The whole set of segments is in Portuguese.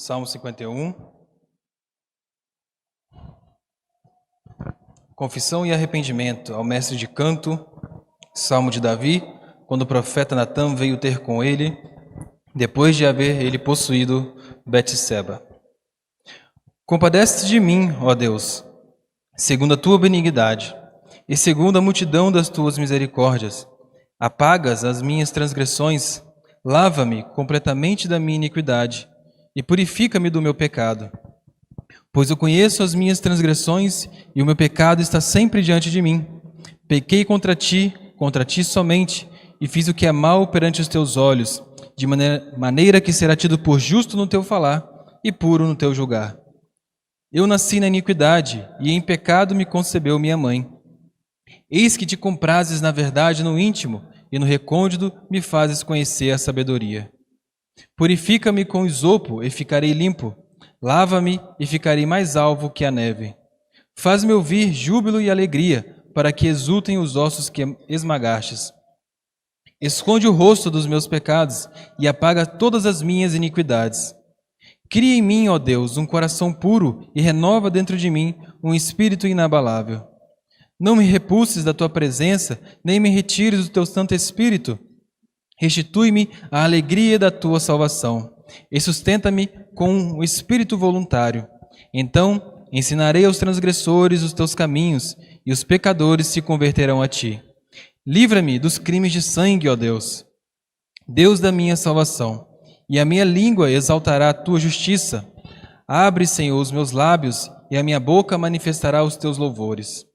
Salmo 51. Confissão e arrependimento ao mestre de canto, Salmo de Davi, quando o profeta Natã veio ter com ele, depois de haver ele possuído Betseba. Compadece-te de mim, ó Deus, segundo a tua benignidade, e segundo a multidão das tuas misericórdias. Apagas as minhas transgressões, lava-me completamente da minha iniquidade, e purifica-me do meu pecado. Pois eu conheço as minhas transgressões, e o meu pecado está sempre diante de mim. Pequei contra ti somente, e fiz o que é mal perante os teus olhos, de maneira que será tido por justo no teu falar, e puro no teu julgar. Eu nasci na iniquidade, e em pecado me concebeu minha mãe. Eis que te comprazes na verdade no íntimo, e no recôndito me fazes conhecer a sabedoria. Purifica-me com isopo, e ficarei limpo. Lava-me, e ficarei mais alvo que a neve. Faz-me ouvir júbilo e alegria, para que exultem os ossos que esmagastes. Esconde o rosto dos meus pecados, e apaga todas as minhas iniquidades. Cria em mim, ó Deus, um coração puro, e renova dentro de mim um espírito inabalável. Não me repulses da tua presença, nem me retires do teu Santo Espírito. Restitui-me a alegria da tua salvação, e sustenta-me com um espírito voluntário. Então ensinarei aos transgressores os teus caminhos, e os pecadores se converterão a ti. Livra-me dos crimes de sangue, ó Deus, Deus da minha salvação, e a minha língua exaltará a tua justiça. Abre, Senhor, os meus lábios, e a minha boca manifestará os teus louvores.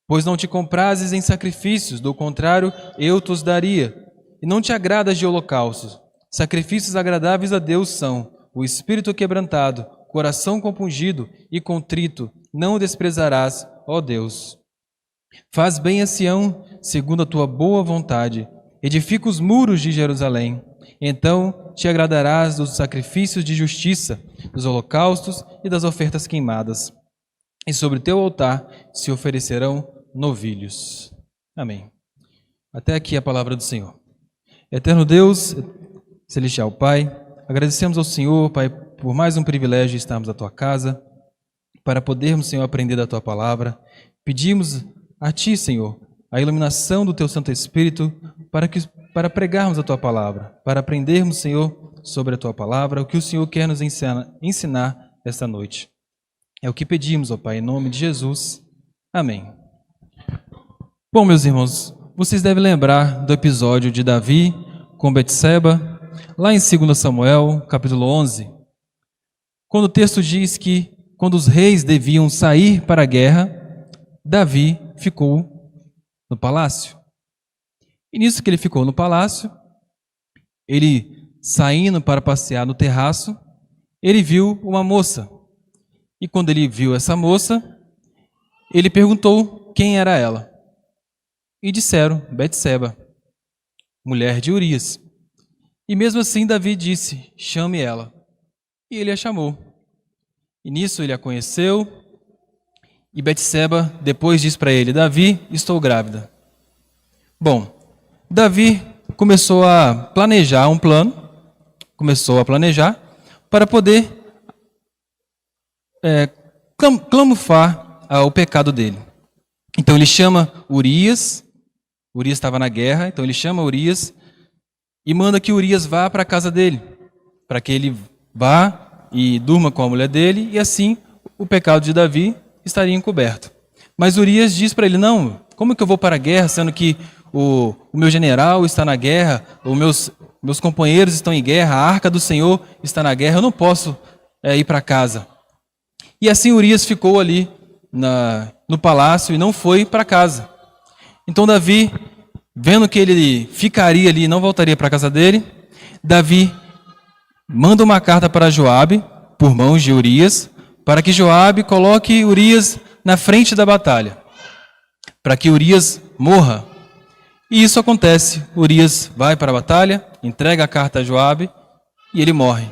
Pois não te comprazes em sacrifícios, do contrário, eu te os daria. E não te agradas de holocaustos. Sacrifícios agradáveis a Deus são o espírito quebrantado, coração compungido e contrito, não o desprezarás, ó Deus. Faz bem a Sião, segundo a tua boa vontade. Edifica os muros de Jerusalém. Então te agradarás dos sacrifícios de justiça, dos holocaustos e das ofertas queimadas. E sobre teu altar se oferecerão novilhos. Amém. Até aqui a palavra do Senhor. Eterno Deus, celestial Pai, agradecemos ao Senhor, Pai, por mais um privilégio de estarmos à Tua casa, para podermos, Senhor, aprender da Tua palavra. Pedimos a Ti, Senhor, a iluminação do Teu Santo Espírito para pregarmos a Tua palavra, para aprendermos, Senhor, sobre a Tua palavra, o que o Senhor quer nos ensinar esta noite. É o que pedimos, ó Pai, em nome de Jesus. Amém. Bom, meus irmãos, vocês devem lembrar do episódio de Davi com Betseba, lá em 2 Samuel, capítulo 11, quando o texto diz que, quando os reis deviam sair para a guerra, Davi ficou no palácio. E nisso que ele ficou no palácio, ele saindo para passear no terraço, ele viu uma moça. E quando ele viu essa moça, ele perguntou quem era ela. E disseram, Betseba, mulher de Urias. E mesmo assim Davi disse, chame ela. E ele a chamou. E nisso ele a conheceu. E Betseba depois diz para ele, Davi, estou grávida. Bom, Davi começou a planejar um plano, para poder camuflar o pecado dele. Então ele chama Urias estava na guerra, então ele chama Urias e manda que Urias vá para a casa dele, para que ele vá e durma com a mulher dele, e assim o pecado de Davi estaria encoberto. Mas Urias diz para ele, não, como que eu vou para a guerra, sendo que o meu general está na guerra, os meus companheiros estão em guerra, a arca do Senhor está na guerra, eu não posso ir para casa. E assim Urias ficou ali no palácio e não foi para casa. Então Davi, vendo que ele ficaria ali e não voltaria para a casa dele, Davi manda uma carta para Joabe, por mãos de Urias, para que Joabe coloque Urias na frente da batalha, para que Urias morra. E isso acontece, Urias vai para a batalha, entrega a carta a Joabe e ele morre.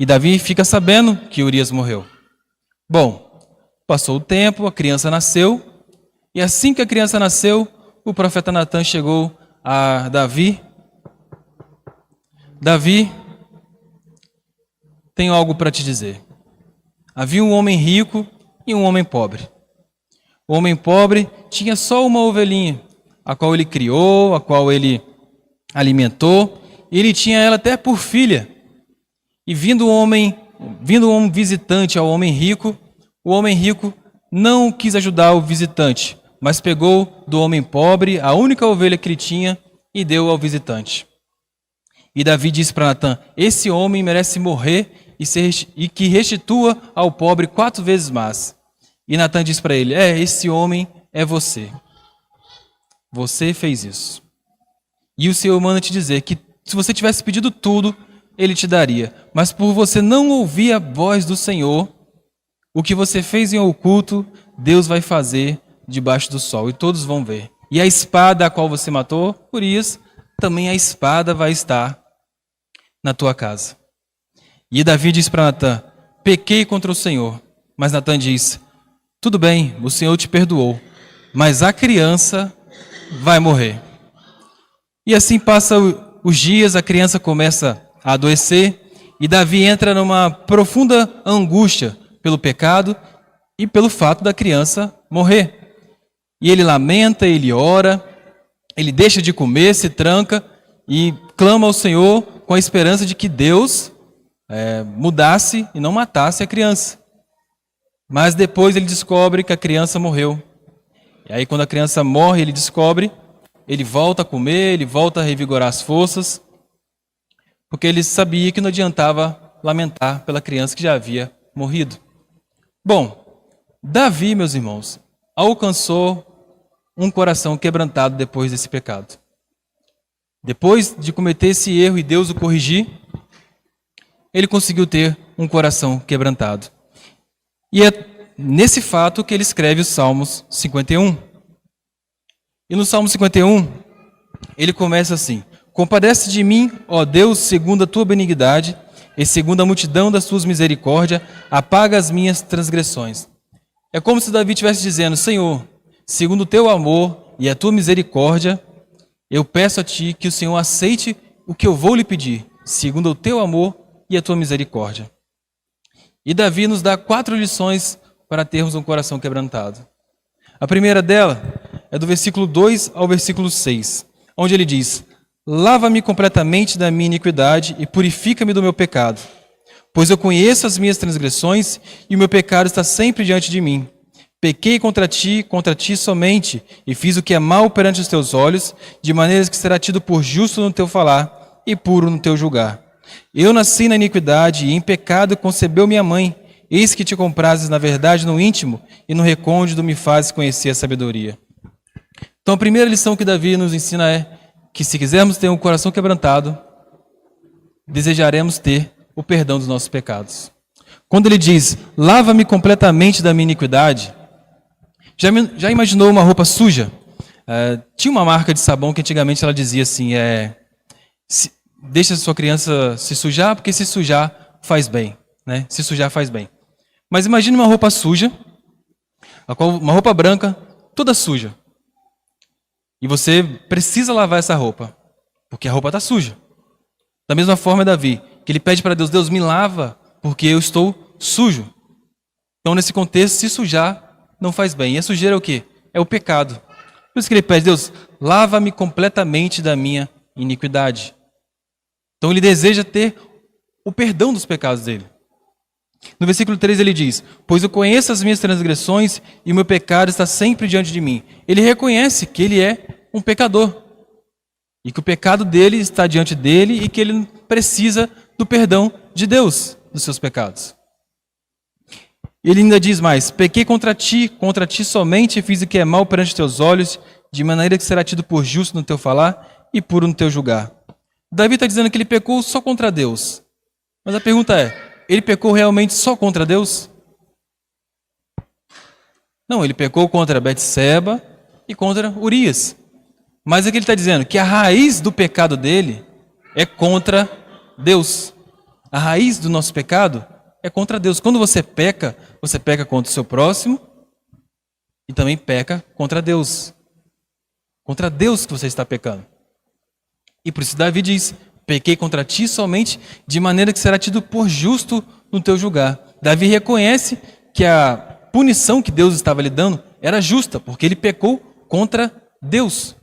E Davi fica sabendo que Urias morreu. Bom, passou o tempo, a criança nasceu, e assim que a criança nasceu, o profeta Natã chegou a Davi. Davi, tenho algo para te dizer. Havia um homem rico e um homem pobre. O homem pobre tinha só uma ovelhinha, a qual ele criou, a qual ele alimentou, e ele tinha ela até por filha. E vindo um visitante ao homem rico, o homem rico não quis ajudar o visitante, mas pegou do homem pobre a única ovelha que ele tinha e deu ao visitante. E Davi disse para Natã: esse homem merece morrer e que restitua ao pobre 4 vezes mais. E Natã disse para ele: esse homem é você. Você fez isso. E o Senhor manda te dizer que se você tivesse pedido tudo, Ele te daria. Mas por você não ouvir a voz do Senhor, o que você fez em oculto, Deus vai fazer debaixo do sol, e todos vão ver. E a espada a qual você matou, Urias, também a espada vai estar na tua casa. E Davi disse para Natã: pequei contra o Senhor. Mas Natã disse: tudo bem, o Senhor te perdoou, mas a criança vai morrer. E assim passam os dias, a criança começa a adoecer, e Davi entra numa profunda angústia pelo pecado e pelo fato da criança morrer. E ele lamenta, ele ora, ele deixa de comer, se tranca e clama ao Senhor com a esperança de que Deus mudasse e não matasse a criança. Mas depois ele descobre que a criança morreu. E aí quando a criança morre, ele descobre, ele volta a comer, ele volta a revigorar as forças, porque ele sabia que não adiantava lamentar pela criança que já havia morrido. Bom, Davi, meus irmãos, alcançou um coração quebrantado depois desse pecado. Depois de cometer esse erro e Deus o corrigir, ele conseguiu ter um coração quebrantado. E é nesse fato que ele escreve os Salmos 51. E no Salmo 51, ele começa assim: compadece de mim, ó Deus, segundo a tua benignidade, e segundo a multidão das tuas misericórdias, apaga as minhas transgressões. É como se Davi estivesse dizendo: Senhor, segundo o teu amor e a tua misericórdia, eu peço a ti que o Senhor aceite o que eu vou lhe pedir, segundo o teu amor e a tua misericórdia. E Davi nos dá 4 lições para termos um coração quebrantado. A primeira dela é do versículo 2 ao versículo 6, onde ele diz: lava-me completamente da minha iniquidade e purifica-me do meu pecado, pois eu conheço as minhas transgressões e o meu pecado está sempre diante de mim. Pequei contra ti somente, e fiz o que é mal perante os teus olhos, de maneira que será tido por justo no teu falar e puro no teu julgar. Eu nasci na iniquidade, e em pecado concebeu minha mãe. Eis que te comprases na verdade no íntimo, e no recôndito me fazes conhecer a sabedoria. Então a primeira lição que Davi nos ensina é que se quisermos ter um coração quebrantado, desejaremos ter o perdão dos nossos pecados. Quando ele diz: lava-me completamente da minha iniquidade, já imaginou uma roupa suja? Tinha uma marca de sabão que antigamente ela dizia assim: deixa a sua criança se sujar, porque se sujar faz bem, né? Se sujar faz bem. Mas imagine uma roupa suja, uma roupa branca, toda suja. E você precisa lavar essa roupa, porque a roupa está suja. Da mesma forma, Davi, que ele pede para Deus: Deus, me lava, porque eu estou sujo. Então, nesse contexto, se sujar não faz bem. E a sujeira é o quê? É o pecado. Por isso que ele pede: Deus, lava-me completamente da minha iniquidade. Então, ele deseja ter o perdão dos pecados dele. No versículo 3 ele diz: pois eu conheço as minhas transgressões e o meu pecado está sempre diante de mim. Ele reconhece que ele é um pecador e que o pecado dele está diante dele e que ele precisa do perdão de Deus dos seus pecados. Ele ainda diz mais: pequei contra ti somente, fiz o que é mal perante teus olhos, de maneira que será tido por justo no teu falar e puro no teu julgar. Davi está dizendo que ele pecou só contra Deus. Mas a pergunta é: ele pecou realmente só contra Deus? Não, ele pecou contra Betseba e contra Urias. Mas aqui ele está dizendo que a raiz do pecado dele é contra Deus. A raiz do nosso pecado é contra Deus. Quando você peca contra o seu próximo e também peca contra Deus. Contra Deus que você está pecando. E por isso Davi diz: Pequei contra ti somente de maneira que será tido por justo no teu julgar. Davi reconhece que a punição que Deus estava lhe dando era justa, porque ele pecou contra Deus.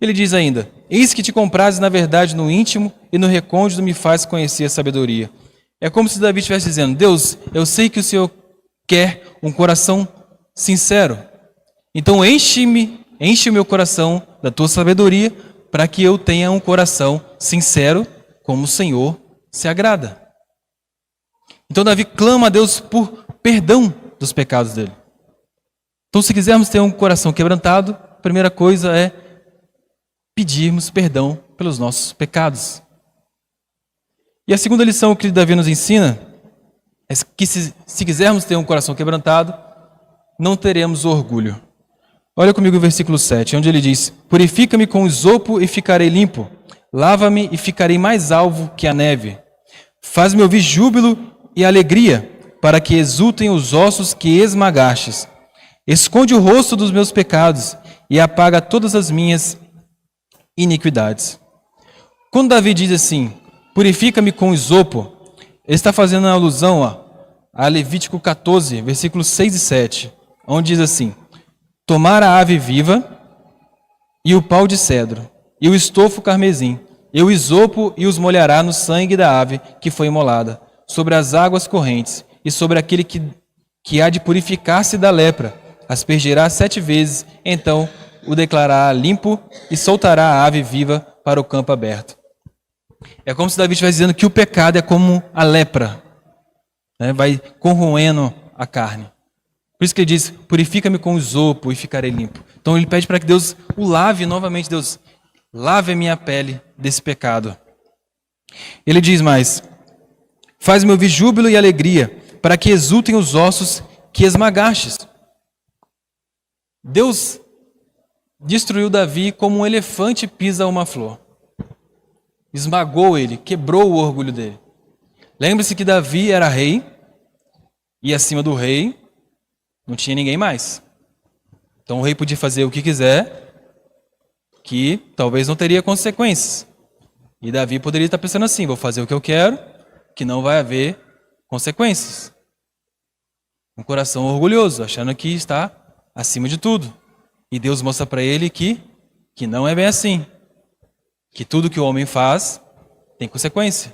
Ele diz ainda: eis que te comprases na verdade no íntimo e no recôndito me faz conhecer a sabedoria. É como se Davi estivesse dizendo: Deus, eu sei que o Senhor quer um coração sincero. Então enche o meu coração da tua sabedoria para que eu tenha um coração sincero como o Senhor se agrada. Então Davi clama a Deus por perdão dos pecados dele. Então, se quisermos ter um coração quebrantado, a primeira coisa é pedirmos perdão pelos nossos pecados. E a segunda lição que Davi nos ensina é que se quisermos ter um coração quebrantado, não teremos orgulho. Olha comigo o versículo 7, onde ele diz: purifica-me com isopo e ficarei limpo, lava-me e ficarei mais alvo que a neve. Faz-me ouvir júbilo e alegria, para que exultem os ossos que esmagastes. Esconde o rosto dos meus pecados e apaga todas as minhas iniquidades. Quando Davi diz assim, purifica-me com isopo, ele está fazendo uma alusão a Levítico 14, versículos 6 e 7, onde diz assim: tomar a ave viva e o pau de cedro e o estofo carmesim e o isopo e os molhará no sangue da ave que foi imolada, sobre as águas correntes e sobre aquele que há de purificar-se da lepra, aspergirá 7 vezes, então o declarará limpo e soltará a ave viva para o campo aberto. É como se Davi estivesse dizendo que o pecado é como a lepra, né? Vai corroendo a carne. Por isso que ele diz, purifica-me com isopo e ficarei limpo. Então ele pede para que Deus o lave novamente. Deus, lave a minha pele desse pecado. Ele diz mais, faz-me ouvir júbilo e alegria, para que exultem os ossos que esmagastes. Deus destruiu Davi como um elefante pisa uma flor. Esmagou ele, quebrou o orgulho dele. Lembre-se que Davi era rei, e acima do rei não tinha ninguém mais. Então o rei podia fazer o que quiser, que talvez não teria consequências. E Davi poderia estar pensando assim, vou fazer o que eu quero, que não vai haver consequências. Um coração orgulhoso, achando que está acima de tudo. E Deus mostra para ele que não é bem assim. Que tudo que o homem faz tem consequência.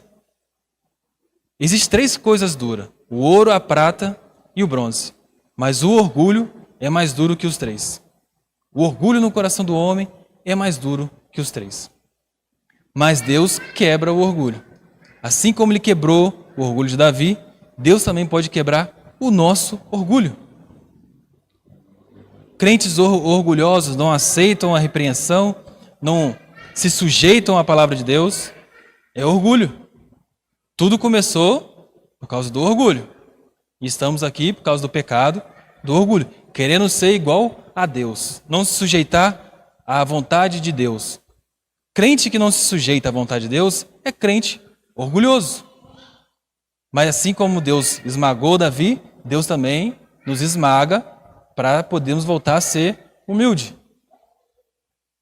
Existem 3 coisas duras: o ouro, a prata e o bronze. Mas o orgulho é mais duro que os 3. O orgulho no coração do homem é mais duro que os 3. Mas Deus quebra o orgulho. Assim como ele quebrou o orgulho de Davi, Deus também pode quebrar o nosso orgulho. Crentes orgulhosos não aceitam a repreensão, não se sujeitam à palavra de Deus. É orgulho. Tudo começou por causa do orgulho. E estamos aqui por causa do pecado, do orgulho. Querendo ser igual a Deus. Não se sujeitar à vontade de Deus. Crente que não se sujeita à vontade de Deus é crente orgulhoso. Mas assim como Deus esmagou Davi, Deus também nos esmaga para podermos voltar a ser humilde.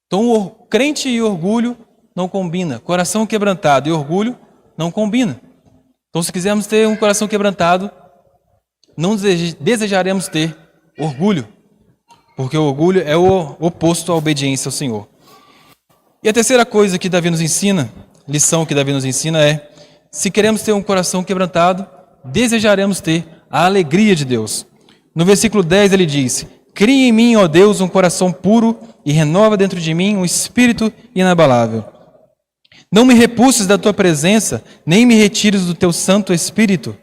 Então o crente e orgulho não combina. Coração quebrantado e orgulho não combina. Então se quisermos ter um coração quebrantado, não desejaremos ter orgulho, porque o orgulho é o oposto à obediência ao Senhor. E a terceira coisa que Davi nos ensina, lição que Davi nos ensina é, se queremos ter um coração quebrantado, desejaremos ter a alegria de Deus. No versículo 10 ele diz, cria em mim, ó Deus, um coração puro e renova dentro de mim um espírito inabalável. Não me repulses da tua presença, nem me retires do teu santo espírito.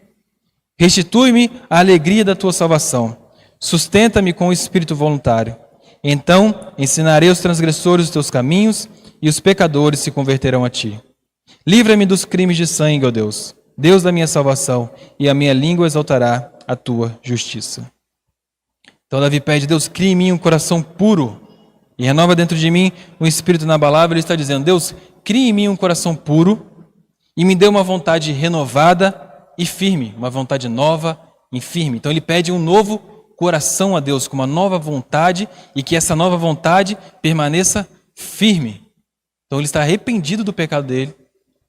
Restitui-me a alegria da tua salvação. Sustenta-me com o espírito voluntário. Então ensinarei aos transgressores os teus caminhos e os pecadores se converterão a ti. Livra-me dos crimes de sangue, ó Deus, Deus da minha salvação, e a minha língua exaltará a tua justiça. Então Davi pede, Deus, cria em mim um coração puro e renova dentro de mim um espírito inabalável. Ele está dizendo, Deus, cria em mim um coração puro e me dê uma vontade renovada e firme, uma vontade nova e firme. Então ele pede um novo coração a Deus, com uma nova vontade, e que essa nova vontade permaneça firme. Então ele está arrependido do pecado dele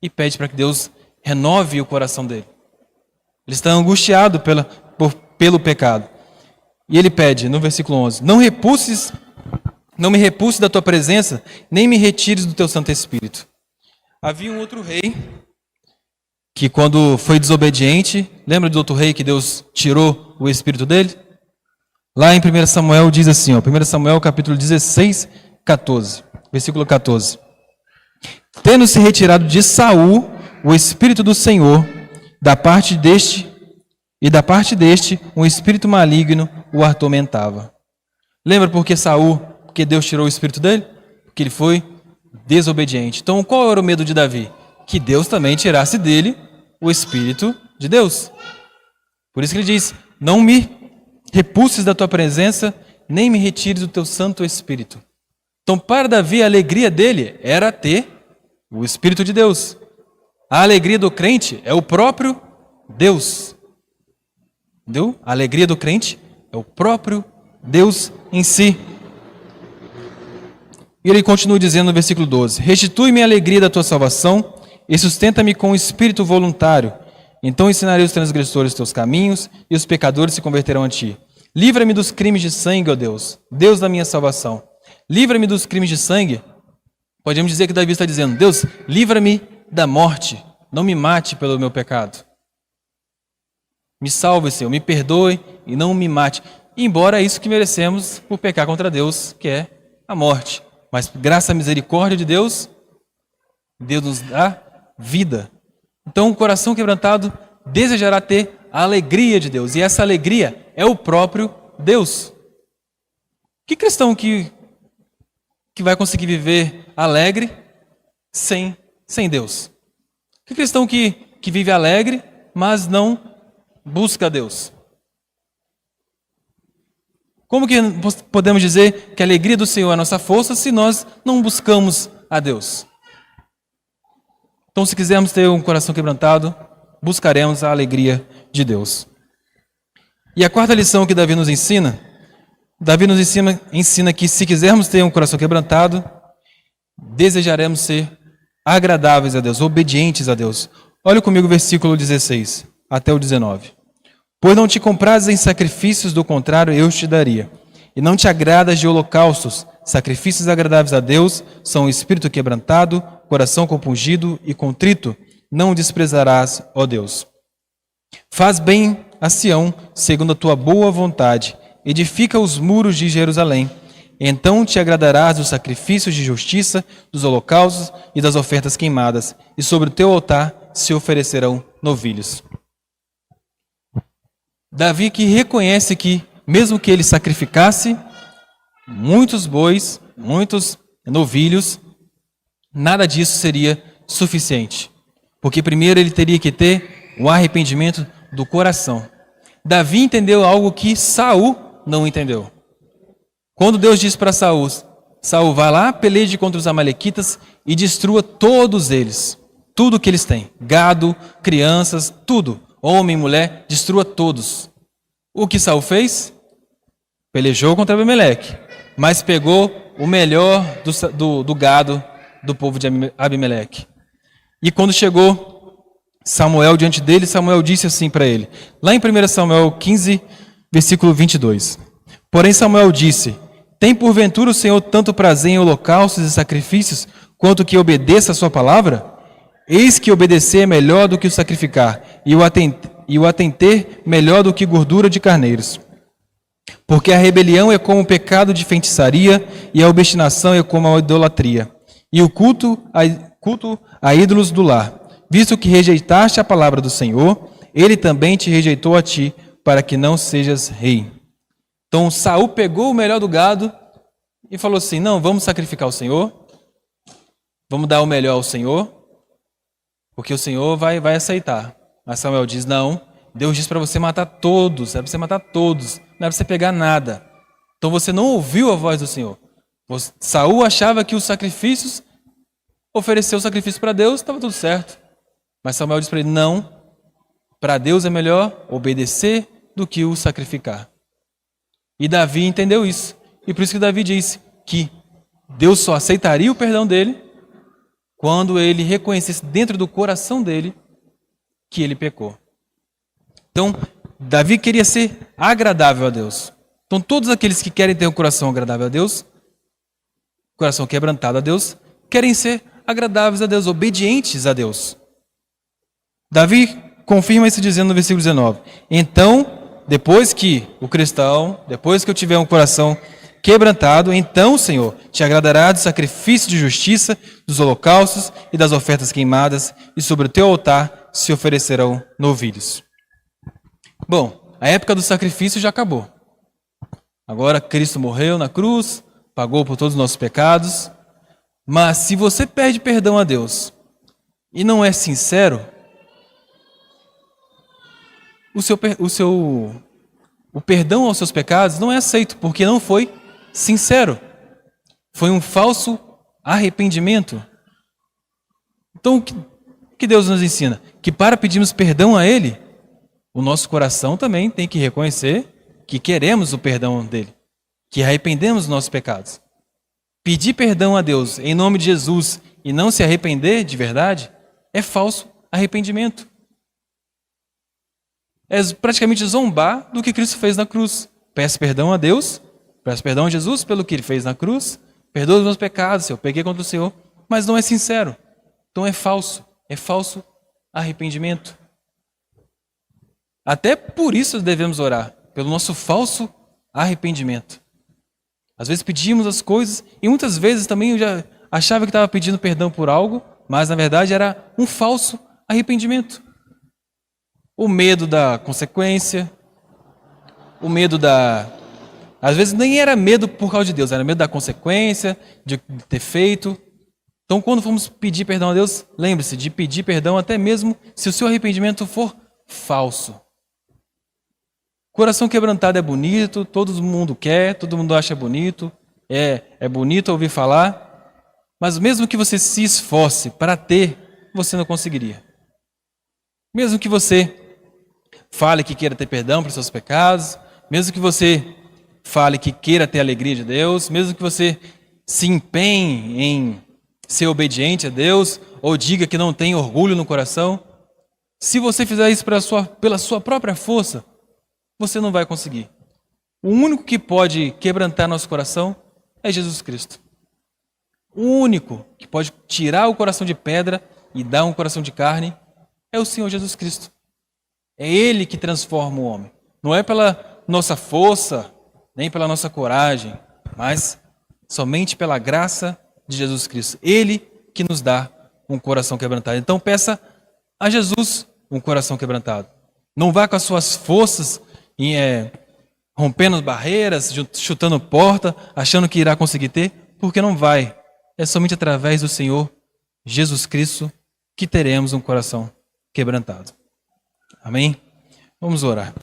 e pede para que Deus renove o coração dele. Ele está angustiado pelo pecado. E ele pede, no versículo 11, não me repulses da tua presença, nem me retires do teu Santo Espírito. Havia um outro rei que quando foi desobediente, lembra do outro rei que Deus tirou o espírito dele? Lá em 1 Samuel diz assim, 1 Samuel capítulo 16, 14, versículo 14. Tendo-se retirado de Saul o espírito do Senhor, da parte deste um espírito maligno o atormentava. Lembra por que Saul, porque Deus tirou o espírito dele? Porque ele foi desobediente. Então qual era o medo de Davi? Que Deus também tirasse dele o espírito de Deus. Por isso que ele diz, não me repulses da tua presença, nem me retires do teu Santo Espírito. Então para Davi a alegria dele era ter o Espírito de Deus. A alegria do crente é o próprio Deus. Entendeu? A alegria do crente é o próprio Deus em si. E ele continua dizendo no versículo 12, restitui-me a alegria da tua salvação e sustenta-me com o espírito voluntário. Então ensinarei os transgressores teus caminhos e os pecadores se converterão a ti. Livra-me dos crimes de sangue, ó Deus, Deus da minha salvação. Livra-me dos crimes de sangue. Podemos dizer que Davi está dizendo, Deus, livra-me da morte, não me mate pelo meu pecado. Me salve, Senhor, me perdoe e não me mate. Embora é isso que merecemos por pecar contra Deus, que é a morte. Mas graças à misericórdia de Deus, Deus nos dá vida. Então o coração quebrantado desejará ter a alegria de Deus. E essa alegria é o próprio Deus. Que cristão que vai conseguir viver alegre sem Deus? Que cristão que vive alegre, mas não busca Deus? Como que podemos dizer que a alegria do Senhor é a nossa força se nós não buscamos a Deus? Então, se quisermos ter um coração quebrantado, buscaremos a alegria de Deus. E a quarta lição que Davi nos ensina que se quisermos ter um coração quebrantado, desejaremos ser agradáveis a Deus, obedientes a Deus. Olha comigo o versículo 16 até o 19. Pois não te comprases em sacrifícios, do contrário eu te daria. E não te agradas de holocaustos. Sacrifícios agradáveis a Deus são o espírito quebrantado, coração compungido e contrito. Não o desprezarás, ó Deus. Faz bem a Sião, segundo a tua boa vontade. Edifica os muros de Jerusalém. Então te agradarás dos sacrifícios de justiça, dos holocaustos e das ofertas queimadas. E sobre o teu altar se oferecerão novilhos. Davi que reconhece que, mesmo que ele sacrificasse muitos bois, muitos novilhos, nada disso seria suficiente. Porque primeiro ele teria que ter o arrependimento do coração. Davi entendeu algo que Saul não entendeu. Quando Deus disse para Saul, Saul, vai lá, peleje contra os amalequitas e destrua todos eles. Tudo que eles têm. Gado, crianças, tudo. Homem, mulher, destrua todos. O que Saul fez? Pelejou contra Abimeleque, mas pegou o melhor do gado do povo de Abimeleque. E quando chegou Samuel diante dele, Samuel disse assim para ele, lá em 1 Samuel 15, versículo 22. Porém Samuel disse, tem porventura o Senhor tanto prazer em holocaustos e sacrifícios, quanto que obedeça a sua palavra? Eis que obedecer é melhor do que o sacrificar, e o atender melhor do que gordura de carneiros. Porque a rebelião é como o pecado de feitiçaria, e a obstinação é como a idolatria, e o culto a ídolos do lar. Visto que rejeitaste a palavra do Senhor, ele também te rejeitou a ti, para que não sejas rei. Então Saul pegou o melhor do gado e falou assim, não, vamos sacrificar o Senhor, vamos dar o melhor ao Senhor, porque o Senhor vai aceitar. Mas Samuel diz, não, Deus diz para você matar todos, é para você matar todos, não é para você pegar nada. Então você não ouviu a voz do Senhor. Saul achava que os sacrifícios, ofereceu o sacrifício para Deus, estava tudo certo. Mas Samuel diz para ele, não, para Deus é melhor obedecer do que o sacrificar. E Davi entendeu isso. E por isso que Davi disse que Deus só aceitaria o perdão dele quando ele reconhecesse dentro do coração dele que ele pecou. Então, Davi queria ser agradável a Deus. Então, todos aqueles que querem ter um coração agradável a Deus, coração quebrantado a Deus, querem ser agradáveis a Deus, obedientes a Deus. Davi confirma isso dizendo no versículo 19: então, depois que o cristão, depois que eu tiver um coração quebrantado, então, Senhor, te agradará do sacrifício de justiça, dos holocaustos e das ofertas queimadas, e sobre o teu altar se oferecerão novilhos. Bom, a época do sacrifício já acabou. Agora Cristo morreu na cruz, pagou por todos os nossos pecados. Mas se você pede perdão a Deus e não é sincero, o perdão aos seus pecados não é aceito, porque não foi sincero. Foi um falso arrependimento. Então, o que Deus nos ensina? Que para pedirmos perdão a Ele, o nosso coração também tem que reconhecer que queremos o perdão dele, que arrependemos dos nossos pecados. Pedir perdão a Deus em nome de Jesus e não se arrepender de verdade é falso arrependimento. É praticamente zombar do que Cristo fez na cruz. Peço perdão a Deus, peço perdão a Jesus pelo que Ele fez na cruz, perdoa os meus pecados, Senhor, pequei contra o Senhor, mas não é sincero. Então é falso arrependimento. Até por isso devemos orar, pelo nosso falso arrependimento. Às vezes pedimos as coisas, e muitas vezes também eu já achava que estava pedindo perdão por algo, mas na verdade era um falso arrependimento. O medo da consequência, o medo da... Às vezes nem era medo por causa de Deus, era medo da consequência, de ter feito. Então quando formos pedir perdão a Deus, lembre-se de pedir perdão até mesmo se o seu arrependimento for falso. Coração quebrantado é bonito, todo mundo quer, todo mundo acha bonito, é bonito ouvir falar, mas mesmo que você se esforce para ter, você não conseguiria. Mesmo que você fale que queira ter perdão para os seus pecados, mesmo que você fale que queira ter a alegria de Deus, mesmo que você se empenhe em ser obediente a Deus, ou diga que não tem orgulho no coração, se você fizer isso pela sua própria força, você não vai conseguir. O único que pode quebrantar nosso coração é Jesus Cristo. O único que pode tirar o coração de pedra e dar um coração de carne é o Senhor Jesus Cristo. É Ele que transforma o homem. Não é pela nossa força, nem pela nossa coragem, mas somente pela graça de Jesus Cristo. Ele que nos dá um coração quebrantado. Então peça a Jesus um coração quebrantado. Não vá com as suas forças rompendo barreiras, chutando porta, achando que irá conseguir ter, porque não vai. É somente através do Senhor Jesus Cristo que teremos um coração quebrantado. Amém? Vamos orar.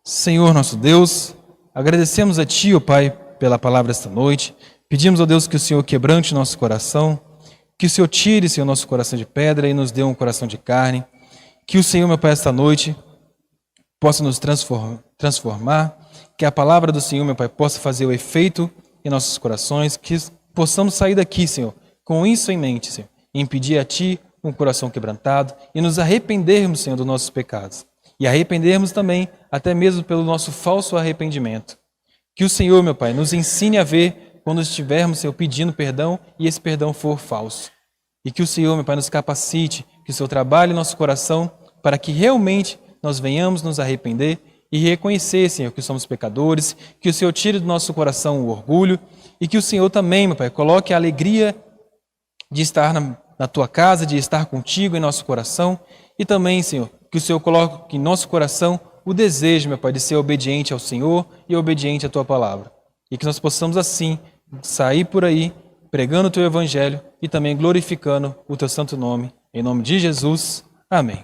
Senhor nosso Deus, agradecemos a Ti, ó Pai, pela palavra esta noite. Pedimos, ó Deus, que o Senhor quebrante o nosso coração, que o Senhor tire, Senhor, nosso coração de pedra e nos dê um coração de carne. Que o Senhor, meu Pai, esta noite possa nos transformar, que a palavra do Senhor, meu Pai, possa fazer o efeito em nossos corações, que possamos sair daqui, Senhor, com isso em mente, Senhor, e impedir a Ti um coração quebrantado e nos arrependermos, Senhor, dos nossos pecados. E arrependermos também, até mesmo pelo nosso falso arrependimento. Que o Senhor, meu Pai, nos ensine a ver quando estivermos, Senhor, pedindo perdão e esse perdão for falso. E que o Senhor, meu Pai, nos capacite, que o Senhor trabalhe em nosso coração para que realmente nós venhamos nos arrepender e reconhecer, Senhor, que somos pecadores, que o Senhor tire do nosso coração o orgulho e que o Senhor também, meu Pai, coloque a alegria de estar na Tua casa, de estar contigo em nosso coração e também, Senhor, que o Senhor coloque em nosso coração o desejo, meu Pai, de ser obediente ao Senhor e obediente à Tua palavra. E que nós possamos assim sair por aí pregando o Teu Evangelho e também glorificando o Teu santo nome. Em nome de Jesus, amém.